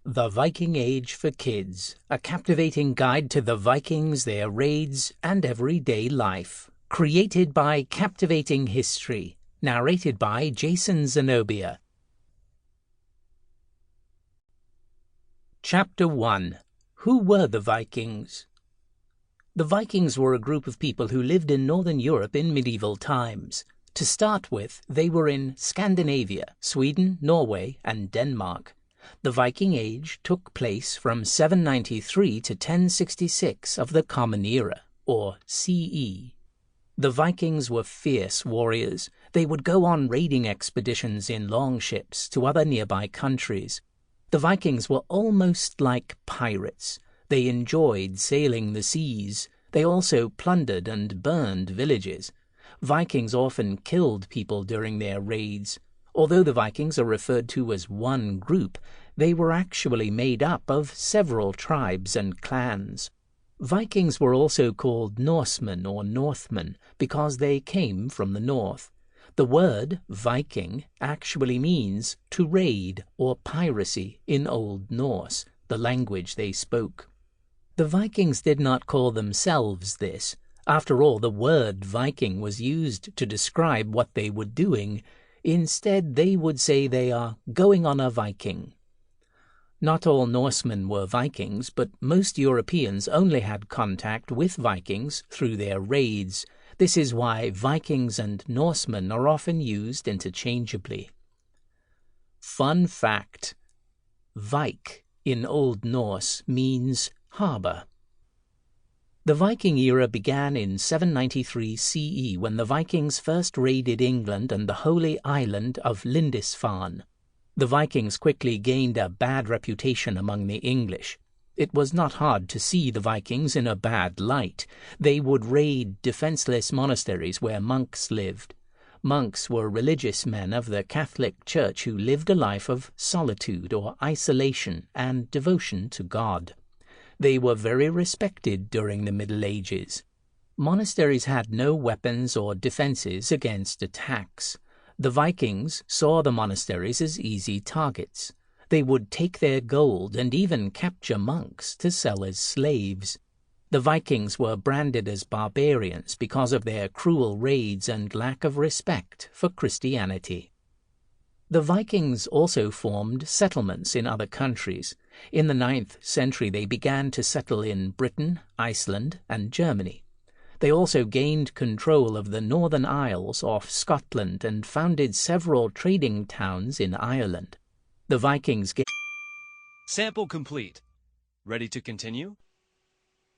The Viking Age for Kids, a captivating guide to the Vikings, their raids, and everyday life. Created by Captivating History. Narrated by Jason Zenobia. Chapter 1. Who were the Vikings? The Vikings were a group of people who lived in northern Europe in medieval times. To start with, they were in Scandinavia, Sweden, Norway, and Denmark. The Viking Age took place from 793 to 1066 of the Common Era, or CE. The Vikings were fierce warriors. They would go on raiding expeditions in longships to other nearby countries. The Vikings were almost like pirates. They enjoyed sailing the seas. They also plundered and burned villages. Vikings often killed people during their raids. Although the Vikings are referred to as one group, they were actually made up of several tribes and clans. Vikings were also called Norsemen or Northmen because they came from the north. The word Viking actually means to raid or piracy in Old Norse, the language they spoke. The Vikings did not call themselves this. After all, the word Viking was used to describe what they were doing. Instead, they would say they are going on a Viking. Not all Norsemen were Vikings, but most Europeans only had contact with Vikings through their raids. This is why Vikings and Norsemen are often used interchangeably. Fun fact: Vik in Old Norse means harbor. The Viking era began in 793 CE when the Vikings first raided England and the holy island of Lindisfarne. The Vikings quickly gained a bad reputation among the English. It was not hard to see the Vikings in a bad light. They would raid defenseless monasteries where monks lived. Monks were religious men of the Catholic Church who lived a life of solitude or isolation and devotion to God. They were very respected during the Middle Ages. Monasteries had no weapons or defenses against attacks. The Vikings saw the monasteries as easy targets. They would take their gold and even capture monks to sell as slaves. The Vikings were branded as barbarians because of their cruel raids and lack of respect for Christianity. The Vikings also formed settlements in other countries. In the 9th century, they began to settle in Britain, Iceland, and Germany. They also gained control of the Northern Isles off Scotland and founded several trading towns in Ireland. The Vikings Sample complete. Ready to continue?